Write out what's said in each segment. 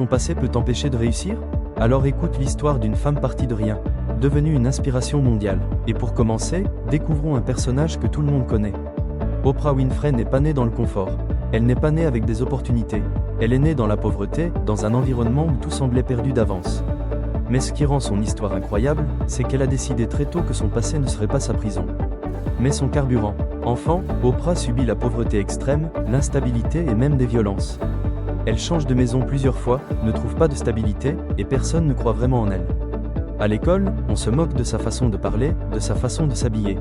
Ton passé peut t'empêcher de réussir? Alors écoute l'histoire d'une femme partie de rien, devenue une inspiration mondiale. Et pour commencer, découvrons un personnage que tout le monde connaît. Oprah Winfrey n'est pas née dans le confort. Elle n'est pas née avec des opportunités. Elle est née dans la pauvreté, dans un environnement où tout semblait perdu d'avance. Mais ce qui rend son histoire incroyable, c'est qu'elle a décidé très tôt que son passé ne serait pas sa prison, mais son carburant. Enfant, Oprah subit la pauvreté extrême, l'instabilité et même des violences. Elle change de maison plusieurs fois, ne trouve pas de stabilité, et personne ne croit vraiment en elle. À l'école, on se moque de sa façon de parler, de sa façon de s'habiller.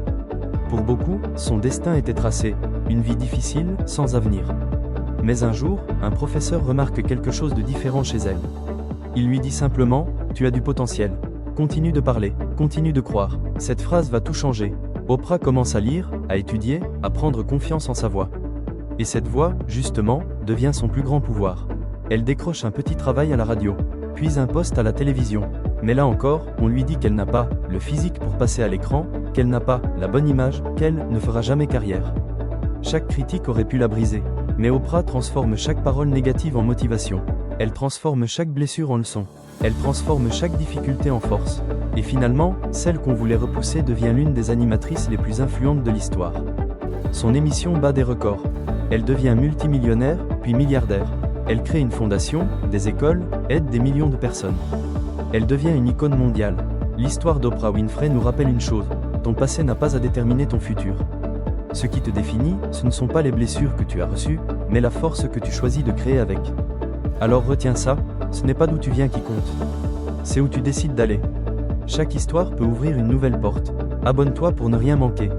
Pour beaucoup, son destin était tracé, une vie difficile, sans avenir. Mais un jour, un professeur remarque quelque chose de différent chez elle. Il lui dit simplement, « Tu as du potentiel. Continue de parler, continue de croire. Cette phrase va tout changer. » Oprah commence à lire, à étudier, à prendre confiance en sa voix. Et cette voix, justement, devient son plus grand pouvoir. Elle décroche un petit travail à la radio, puis un poste à la télévision. Mais là encore, on lui dit qu'elle n'a pas le physique pour passer à l'écran, qu'elle n'a pas la bonne image, qu'elle ne fera jamais carrière. Chaque critique aurait pu la briser. Mais Oprah transforme chaque parole négative en motivation. Elle transforme chaque blessure en leçon. Elle transforme chaque difficulté en force. Et finalement, celle qu'on voulait repousser devient l'une des animatrices les plus influentes de l'histoire. Son émission bat des records. Elle devient multimillionnaire, puis milliardaire. Elle crée une fondation, des écoles, aide des millions de personnes. Elle devient une icône mondiale. L'histoire d'Oprah Winfrey nous rappelle une chose, ton passé n'a pas à déterminer ton futur. Ce qui te définit, ce ne sont pas les blessures que tu as reçues, mais la force que tu choisis de créer avec. Alors retiens ça, ce n'est pas d'où tu viens qui compte. C'est où tu décides d'aller. Chaque histoire peut ouvrir une nouvelle porte. Abonne-toi pour ne rien manquer.